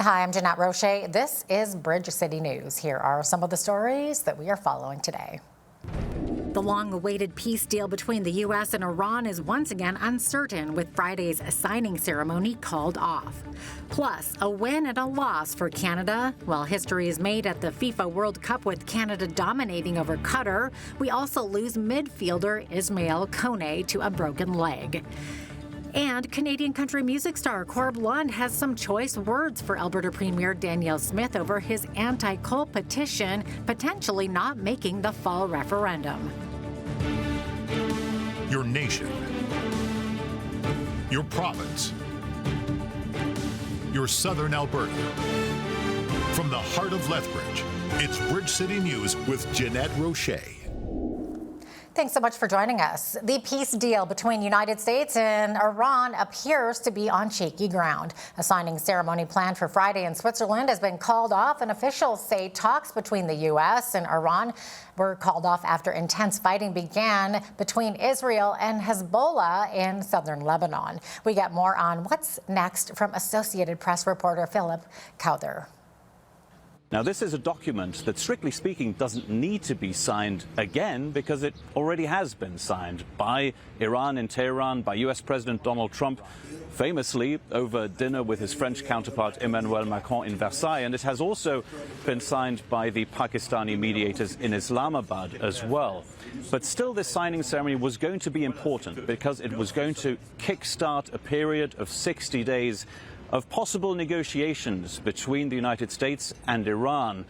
Hi, I'm Jeanette Roche. This is Bridge City News. Here are some of the stories that we are following today. The long-awaited peace deal between the U.S. and Iran is once again uncertain, with Friday's signing ceremony called off. Plus, a win and a loss for Canada. While history is made at the FIFA World Cup with Canada dominating over Qatar, we also lose midfielder Ismaël Koné to a broken leg. And Canadian country music star Corb Lund has some choice words for Alberta Premier Danielle Smith over his anti-coal petition potentially not making the fall referendum. Your nation, your province, your southern Alberta. From the heart of Lethbridge, it's Bridge City News with Jeanette Roche. Thanks so much for joining us. The peace deal between United States and Iran appears to be on shaky ground. A signing ceremony planned for Friday in Switzerland has been called off, and officials say talks between the U.S. and Iran were called off after intense fighting began between Israel and Hezbollah in southern Lebanon. We get more on what's next from Associated Press reporter Philip Cowther. Now, this is a document that, strictly speaking, doesn't need to be signed again because it already has been signed by Iran in Tehran, by U.S. President Donald Trump, famously over dinner with his French counterpart Emmanuel Macron in Versailles. And it has also been signed by the Pakistani mediators in Islamabad as well. But still, this signing ceremony was going to be important because it was going to kickstart a period of 60 days of possible negotiations between the United States and Iran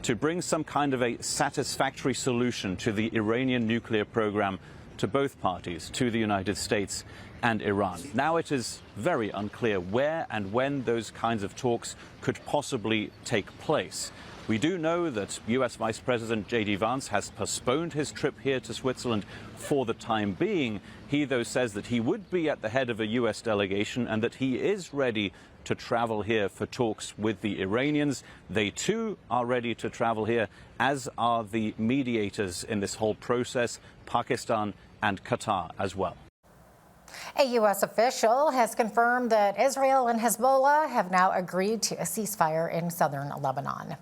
to bring some kind of a satisfactory solution to the Iranian nuclear program to both parties, to the United States and Iran. Now it is very unclear where and when those kinds of talks could possibly take place. We do know that U.S. Vice President J.D. Vance has postponed his trip here to Switzerland for the time being. He, though, says that he would be at the head of a U.S. delegation and that he is ready to travel here for talks with the Iranians. They, too, are ready to travel here, as are the mediators in this whole process, Pakistan and Qatar as well. A U.S. official has confirmed that Israel and Hezbollah have now agreed to a ceasefire in southern Lebanon.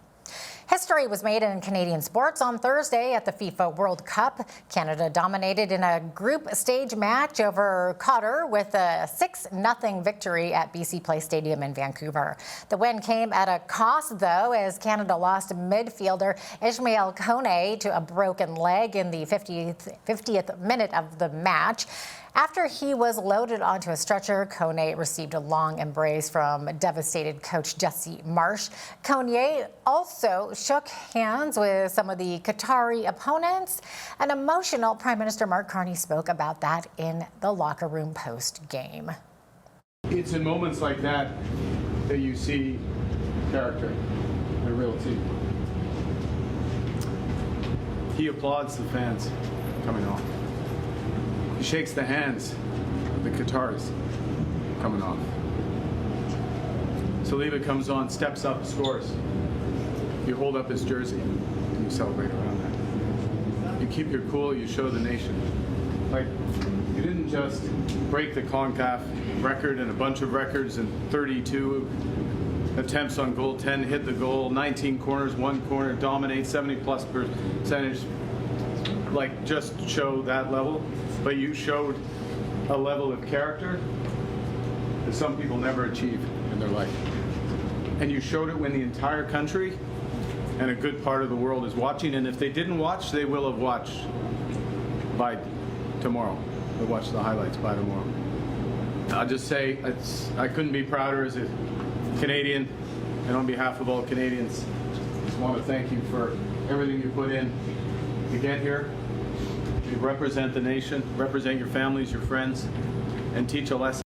History was made in Canadian sports on Thursday at the FIFA World Cup. Canada dominated in a group stage match over Qatar with a 6-0 victory at BC Place Stadium in Vancouver. The win came at a cost, though, as Canada lost midfielder Ismaël Koné to a broken leg in the 50th minute of the match. After he was loaded onto a stretcher, Koné received a long embrace from devastated coach Jesse Marsh. Koné also shook hands with some of the Qatari opponents. An emotional Prime Minister Mark Carney spoke about that in the locker room post-game. It's in moments like that that you see character in a real team. He applauds the fans coming off. He shakes the hands of the Qataris coming off. Saliba comes on, steps up, scores. You hold up his jersey and you celebrate around that. You keep your cool, you show the nation. Like, you didn't just break the CONCACAF record and a bunch of records and 32 attempts on goal, 10 hit the goal, 19 corners, 1 corner, dominate, 70+%. Like, just show that level. But you showed a level of character that some people never achieve in their life. And you showed it when the entire country and a good part of the world is watching. And if they didn't watch, they will have watched by tomorrow. They'll watch the highlights by tomorrow. I'll just say I couldn't be prouder as a Canadian. And on behalf of all Canadians, I just want to thank you for everything you put in to get here. You represent the nation, represent your families, your friends, and teach a lesson.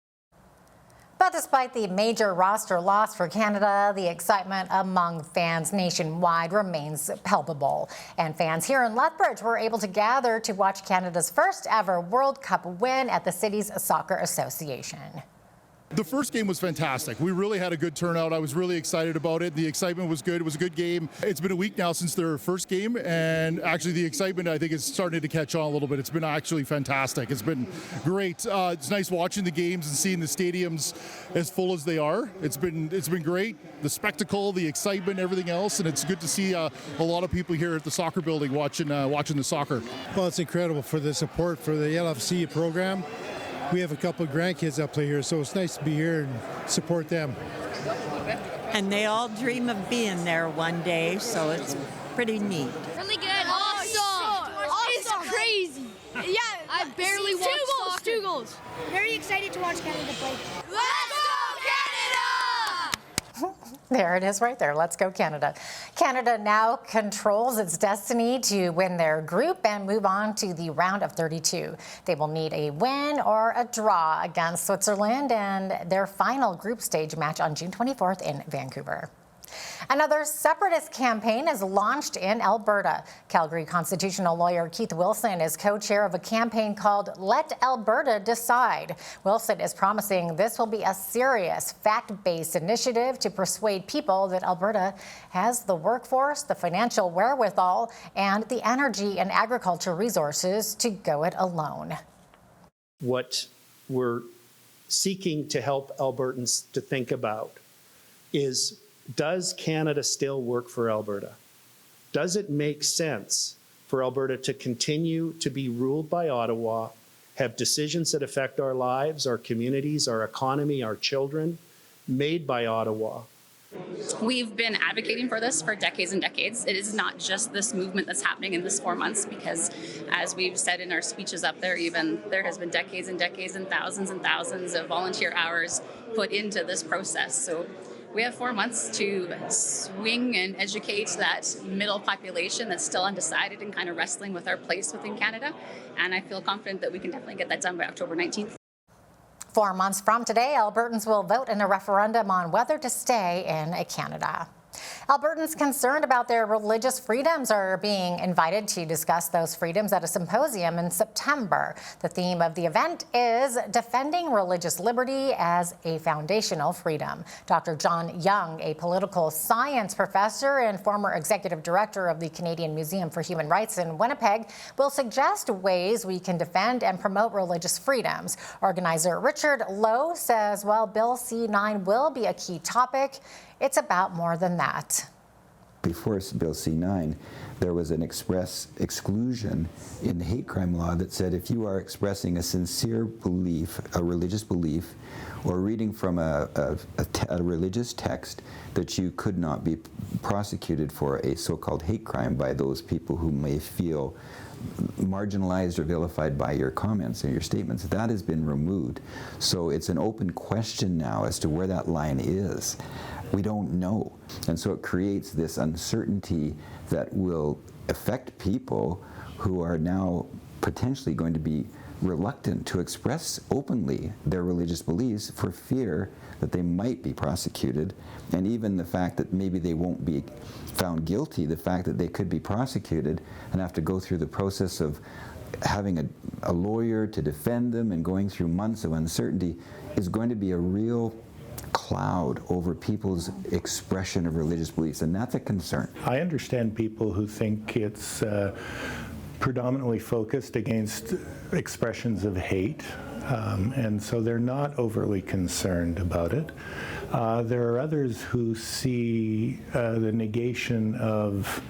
But despite the major roster loss for Canada, the excitement among fans nationwide remains palpable. And fans here in Lethbridge were able to gather to watch Canada's first ever World Cup win at the city's Soccer Association. The first game was fantastic. We really had a good turnout. I was really excited about it. The excitement was good. It was a good game. It's been a week now since their first game, and actually the excitement, I think, is starting to catch on a little bit. It's been actually fantastic. It's been great. It's nice watching the games and seeing the stadiums as full as they are. It's been great. The spectacle, the excitement, everything else, and it's good to see a lot of people here at the soccer building watching the soccer. Well, it's incredible for the support for the LFC program. We have a couple of grandkids that play here, so it's nice to be here and support them. And they all dream of being there one day, so it's pretty neat. Really good. Awesome. It's crazy. Yeah, I barely watched 2 goals. Very excited to watch Canada play. Let's go, Canada! There it is right there. Let's go Canada. Canada now controls its destiny to win their group and move on to the round of 32. They will need a win or a draw against Switzerland and their final group stage match on June 24th in Vancouver. Another separatist campaign is launched in Alberta. Calgary constitutional lawyer Keith Wilson is co-chair of a campaign called Let Alberta Decide. Wilson is promising this will be a serious, fact-based initiative to persuade people that Alberta has the workforce, the financial wherewithal, and the energy and agriculture resources to go it alone. What we're seeking to help Albertans to think about is, does Canada still work for Alberta? Does it make sense for Alberta to continue to be ruled by Ottawa, have decisions that affect our lives, our communities, our economy, our children, made by Ottawa? We've been advocating for this for decades and decades. It is not just this movement that's happening in this 4 months, because as we've said in our speeches up there, even there has been decades and decades and thousands of volunteer hours put into this process. So we have 4 months to swing and educate that middle population that's still undecided and kind of wrestling with our place within Canada. And I feel confident that we can definitely get that done by October 19th. 4 months from today, Albertans will vote in a referendum on whether to stay in Canada. Albertans concerned about their religious freedoms are being invited to discuss those freedoms at a symposium in September. The theme of the event is Defending Religious Liberty as a Foundational Freedom. Dr. John Young, a political science professor and former executive director of the Canadian Museum for Human Rights in Winnipeg, will suggest ways we can defend and promote religious freedoms. Organizer Richard Lowe says while Bill C-9 will be a key topic, it's about more than that. Before Bill C-9, there was an express exclusion in the hate crime law that said if you are expressing a sincere belief, a religious belief, or reading from a religious text, that you could not be prosecuted for a so-called hate crime by those people who may feel marginalized or vilified by your comments or your statements. That has been removed. So it's an open question now as to where that line is. We don't know. And so it creates this uncertainty that will affect people who are now potentially going to be reluctant to express openly their religious beliefs for fear that they might be prosecuted. And even the fact that maybe they won't be found guilty, the fact that they could be prosecuted and have to go through the process of having a lawyer to defend them and going through months of uncertainty is going to be a real cloud over people's expression of religious beliefs, and that's a concern. I understand people who think it's predominantly focused against expressions of hate, and so they're not overly concerned about it. There are others who see the negation of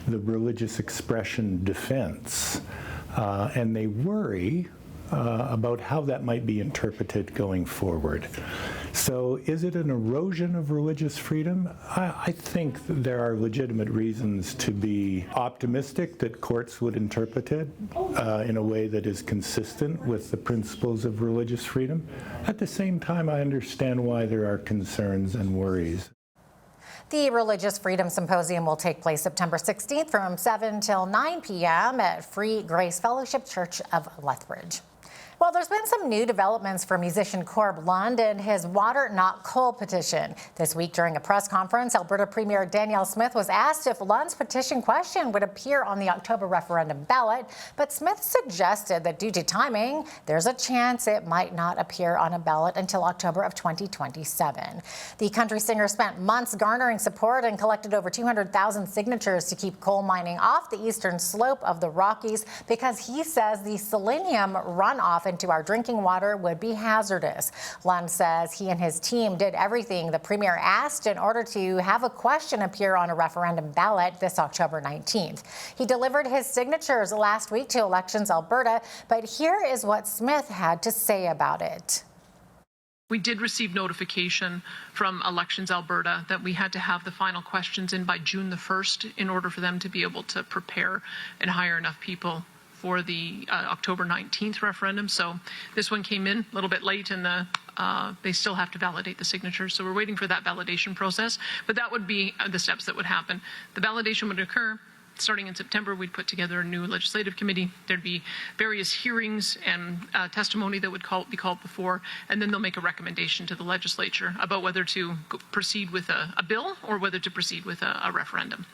the religious expression defense, and they worry about how that might be interpreted going forward. So is it an erosion of religious freedom? I think that there are legitimate reasons to be optimistic that courts would interpret it in a way that is consistent with the principles of religious freedom. At the same time, I understand why there are concerns and worries. The Religious Freedom Symposium will take place September 16th from 7 till 9 p.m. at Free Grace Fellowship Church of Lethbridge. Well, there's been some new developments for musician Corb Lund and his Water Not Coal petition. This week during a press conference, Alberta Premier Danielle Smith was asked if Lund's petition question would appear on the October referendum ballot, but Smith suggested that due to timing, there's a chance it might not appear on a ballot until October of 2027. The country singer spent months garnering support and collected over 200,000 signatures to keep coal mining off the eastern slope of the Rockies because he says the selenium runoff into our drinking water would be hazardous. Lund says he and his team did everything the premier asked in order to have a question appear on a referendum ballot this October 19th. He delivered his signatures last week to Elections Alberta, but here is what Smith had to say about it. We did receive notification from Elections Alberta that we had to have the final questions in by June the 1st in order for them to be able to prepare and hire enough people for the October 19th referendum. So this one came in a little bit late, and they still have to validate the signatures. So we're waiting for that validation process. But that would be the steps that would happen. The validation would occur starting in September. We'd put together a new legislative committee. There'd be various hearings and testimony that would be called before, and then they'll make a recommendation to the legislature about whether to proceed with a bill or whether to proceed with a referendum.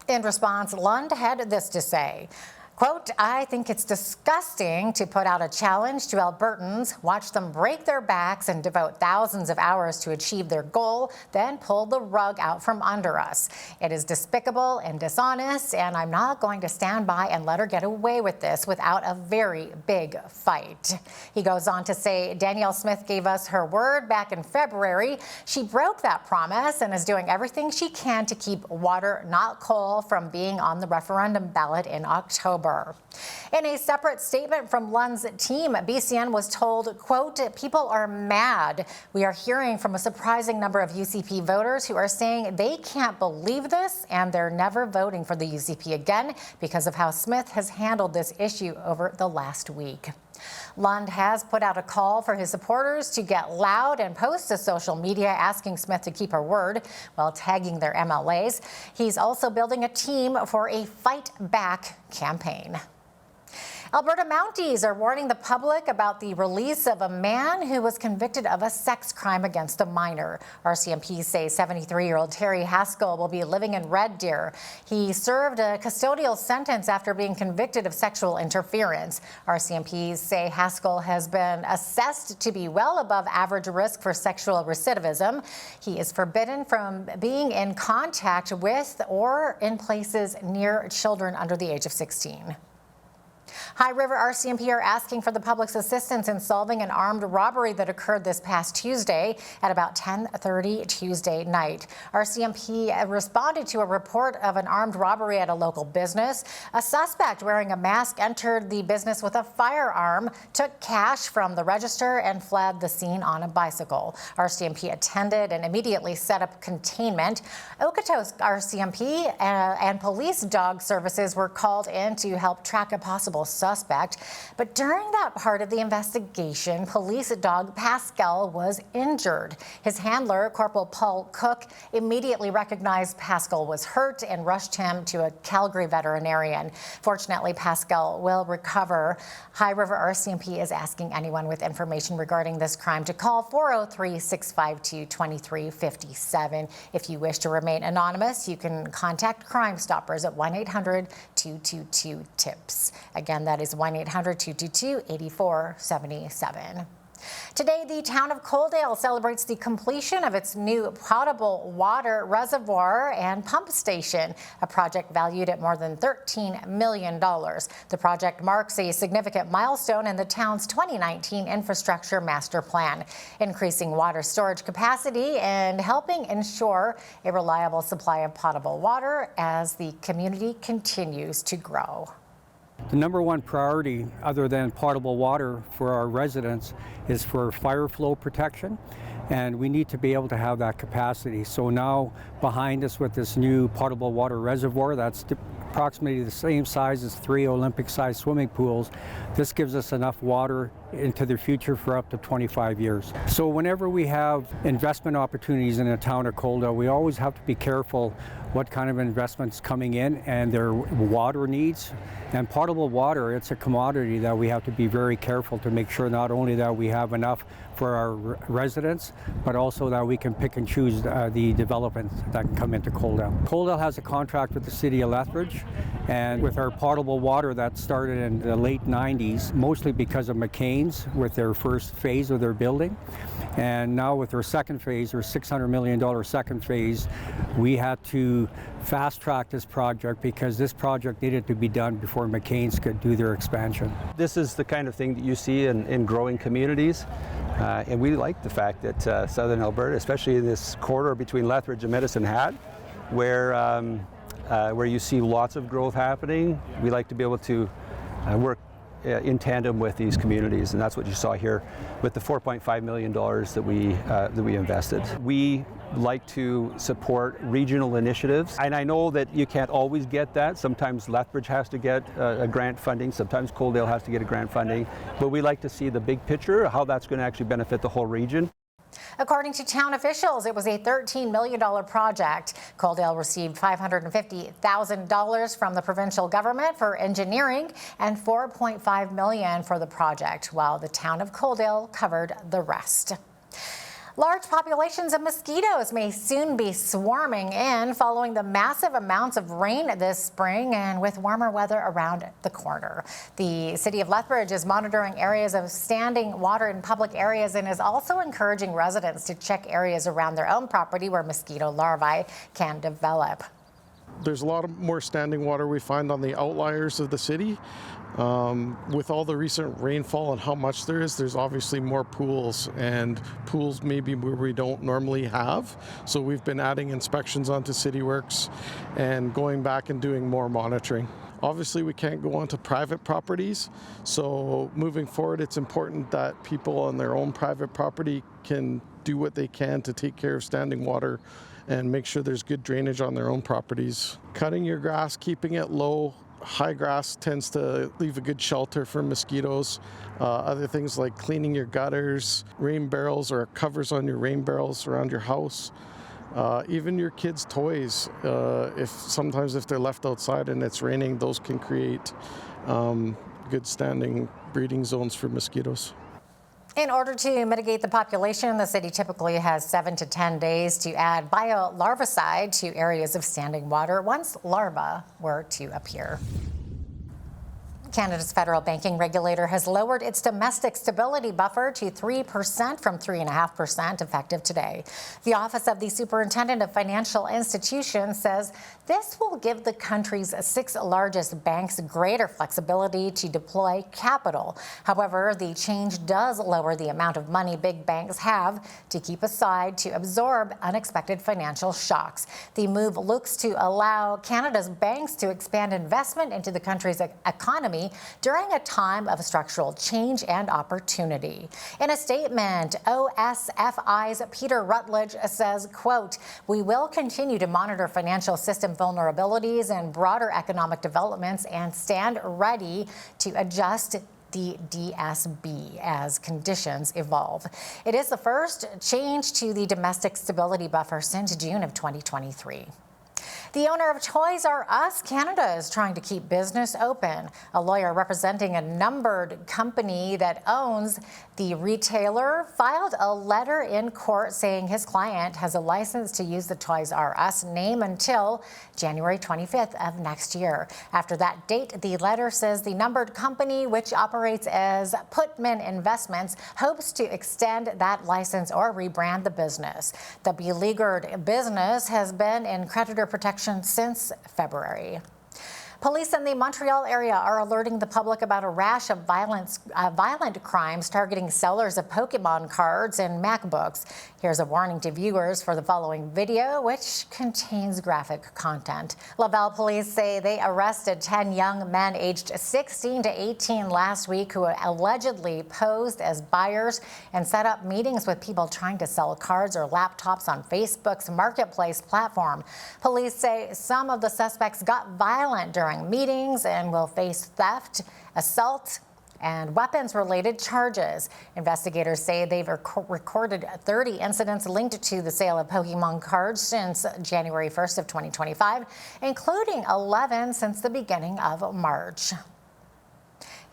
In response, Lund had this to say. Quote, I think it's disgusting to put out a challenge to Albertans, watch them break their backs and devote thousands of hours to achieve their goal, then pull the rug out from under us. It is despicable and dishonest, and I'm not going to stand by and let her get away with this without a very big fight. He goes on to say, Danielle Smith gave us her word back in February. She broke that promise and is doing everything she can to keep water, not coal, from being on the referendum ballot in October. In a separate statement from Lund's team, BCN was told, quote, people are mad. We are hearing from a surprising number of UCP voters who are saying they can't believe this and they're never voting for the UCP again because of how Smith has handled this issue over the last week. Lund has put out a call for his supporters to get loud and post to social media asking Smith to keep her word while tagging their MLAs. He's also building a team for a Fight Back campaign. Alberta Mounties are warning the public about the release of a man who was convicted of a sex crime against a minor. RCMP say 73-year-old Terry Haskell will be living in Red Deer. He served a custodial sentence after being convicted of sexual interference. RCMP say Haskell has been assessed to be well above average risk for sexual recidivism. He is forbidden from being in contact with or in places near children under the age of 16. High River RCMP are asking for the public's assistance in solving an armed robbery that occurred this past Tuesday at about 10:30 Tuesday night. RCMP responded to a report of an armed robbery at a local business. A suspect wearing a mask entered the business with a firearm, took cash from the register, and fled the scene on a bicycle. RCMP attended and immediately set up containment. Okotoks RCMP and police dog services were called in to help track a possible suspect. But during that part of the investigation, police dog Pascal was injured. His handler, Corporal Paul Cook, immediately recognized Pascal was hurt and rushed him to a Calgary veterinarian. Fortunately, Pascal will recover. High River RCMP is asking anyone with information regarding this crime to call 403-652-2357. If you wish to remain anonymous, you can contact Crime Stoppers at 1-800-222-TIPS. Again, that is 1-800-222-8477. Today, the town of Coaldale celebrates the completion of its new potable water reservoir and pump station, a project valued at more than $13 million. The project marks a significant milestone in the town's 2019 infrastructure master plan, increasing water storage capacity and helping ensure a reliable supply of potable water as the community continues to grow. The number one priority, other than potable water for our residents, is for fire flow protection. and we need to be able to have that capacity. So now behind us with this new potable water reservoir that's approximately the same size as 3 Olympic-sized swimming pools, this gives us enough water into the future for up to 25 years. So whenever we have investment opportunities in the town of Coaldale, we always have to be careful what kind of investments coming in and their water needs. And potable water, it's a commodity that we have to be very careful to make sure not only that we have enough for our residents, but also that we can pick and choose the development that can come into Coaldale. Coaldale has a contract with the City of Lethbridge, and with our potable water that started in the late 90s, mostly because of McCain's with their first phase of their building. And now with their second phase, their $600 million second phase, we had to fast track this project because this project needed to be done before McCain's could do their expansion. This is the kind of thing that you see in growing communities. And we like the fact that southern Alberta, especially in this corridor between Lethbridge and Medicine Hat, where you see lots of growth happening, we like to be able to work in tandem with these communities, and that's what you saw here with the $4.5 million that we invested. We like to support regional initiatives, and I know that you can't always get that. Sometimes Lethbridge has to get a grant funding, sometimes Coaldale has to get a grant funding, but we like to see the big picture, how that's going to actually benefit the whole region. According to town officials, it was a $13 million project. Coaldale received $550,000 from the provincial government for engineering and $4.5 million for the project, while the town of Coaldale covered the rest. Large populations of mosquitoes may soon be swarming in following the massive amounts of rain this spring and with warmer weather around the corner. The City of Lethbridge is monitoring areas of standing water in public areas and is also encouraging residents to check areas around their own property where mosquito larvae can develop. There's a lot more standing water we find on the outliers of the city. With all the recent rainfall and how much there is, there's obviously more pools, and pools maybe where we don't normally have. So we've been adding inspections onto City Works and going back and doing more monitoring. Obviously, we can't go onto private properties, so moving forward, it's important that people on their own private property can do what they can to take care of standing water and make sure there's good drainage on their own properties. Cutting your grass, keeping it low. High grass tends to leave a good shelter for mosquitoes. Other things like cleaning your gutters, rain barrels or covers on your rain barrels around your house. Even your kids' toys, sometimes if they're left outside and it's raining, those can create good standing breeding zones for mosquitoes. In order to mitigate the population, the city typically has 7 to 10 days to add biolarvicide to areas of standing water once larvae were to appear. Canada's federal banking regulator has lowered its domestic stability buffer to 3% from 3.5% effective today. The Office of the Superintendent of Financial Institutions says this will give the country's 6 largest banks greater flexibility to deploy capital. However, the change does lower the amount of money big banks have to keep aside to absorb unexpected financial shocks. The move looks to allow Canada's banks to expand investment into the country's economy during a time of structural change and opportunity. In a statement, OSFI's Peter Rutledge says, quote, "We will continue to monitor financial system vulnerabilities and broader economic developments and stand ready to adjust the DSB as conditions evolve." It is the first change to the domestic stability buffer since June of 2023. The owner of Toys R Us Canada is trying to keep business open. A lawyer representing a numbered company that owns the retailer filed a letter in court saying his client has a license to use the Toys R Us name until January 25th of next year. After that date, the letter says the numbered company, which operates as Putman Investments, hopes to extend that license or rebrand the business. The beleaguered business has been in creditor protection since February. Police in the Montreal area are alerting the public about a rash of violent crimes targeting sellers of Pokemon cards and MacBooks. Here's a warning to viewers for the following video, which contains graphic content. Laval police say they arrested 10 young men aged 16 to 18 last week who allegedly posed as buyers and set up meetings with people trying to sell cards or laptops on Facebook's marketplace platform. Police say some of the suspects got violent during meetings and will face theft, assault, and weapons-related charges. Investigators say they've recorded 30 incidents linked to the sale of Pokemon cards since January 1st of 2025, including 11 since the beginning of March.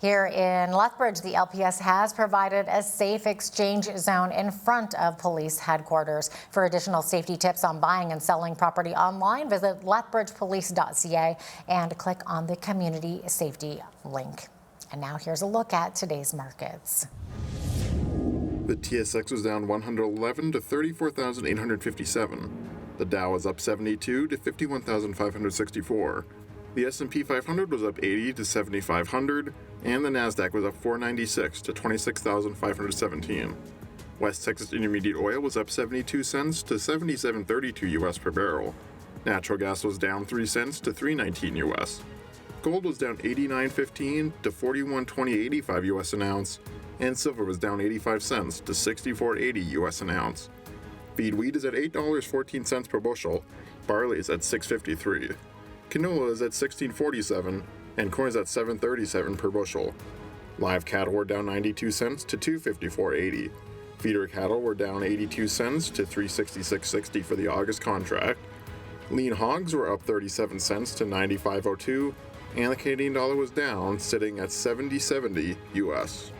Here in Lethbridge, the LPS has provided a safe exchange zone in front of police headquarters. For additional safety tips on buying and selling property online, visit lethbridgepolice.ca and click on the community safety link. And now here's a look at today's markets. The TSX was down 111 to 34,857. The Dow was up 72 to 51,564. The S&P 500 was up 80 to 7,500, and the Nasdaq was up 496 to 26,517. West Texas Intermediate Oil was up 72 cents to 77.32 U.S. per barrel. Natural gas was down 3 cents to 3.19 U.S. Gold was down 89.15 to 41.2085 U.S. an ounce, and silver was down 85 cents to 64.80 U.S. an ounce. Feed wheat is at $8.14 per bushel, barley is at $6.53. Canola is at $16.47, and corn is at $7.37 per bushel. Live cattle were down 92 cents to $254.80. Feeder cattle were down 82 cents to $366.60 for the August contract. Lean hogs were up 37 cents to $95.02, and the Canadian dollar was down, sitting at 70.70 US.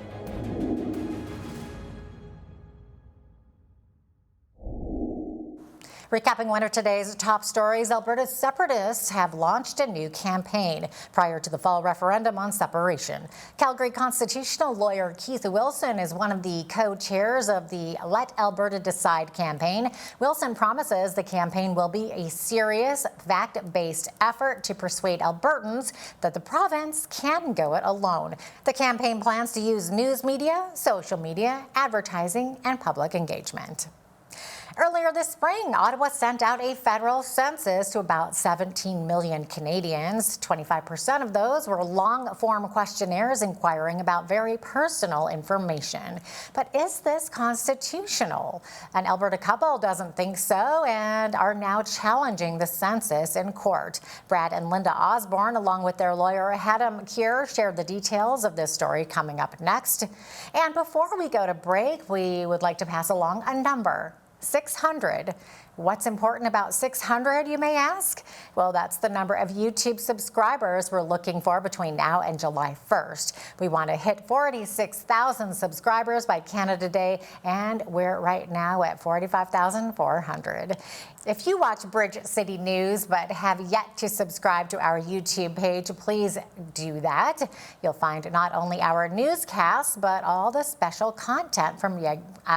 Recapping one of today's top stories, Alberta's separatists have launched a new campaign prior to the fall referendum on separation. Calgary constitutional lawyer Keith Wilson is one of the co-chairs of the Let Alberta Decide campaign. Wilson promises the campaign will be a serious, fact-based effort to persuade Albertans that the province can go it alone. The campaign plans to use news media, social media, advertising, and public engagement. Earlier this spring, Ottawa sent out a federal census to about 17 million Canadians. 25% of those were long-form questionnaires inquiring about very personal information. But is this constitutional? An Alberta couple doesn't think so and are now challenging the census in court. Brad and Linda Osborne, along with their lawyer Hadam Kier, shared the details of this story coming up next. And before we go to break, we would like to pass along a number. 600. What's important about 600, you may ask? Well, that's the number of YouTube subscribers we're looking for between now and July 1st. We want to hit 46,000 subscribers by Canada Day, and we're right now at 45,400. If you watch Bridge City News but have yet to subscribe to our YouTube page, please do that. You'll find not only our newscasts, but all the special content from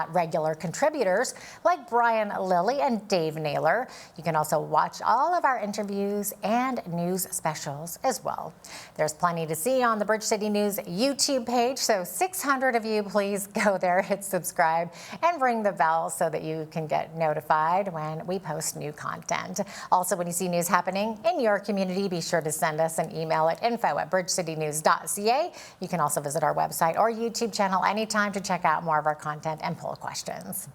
regular contributors like Brian Lilly and Dave Naylor. You can also watch all of our interviews and news specials as well. There's plenty to see on the Bridge City News YouTube page, so 600 of you, please go there, hit subscribe, and ring the bell so that you can get notified when we post new content. Also, when you see news happening in your community, be sure to send us an email at info@bridgecitynews.ca. You can also visit our website or YouTube channel anytime to check out more of our content and poll questions.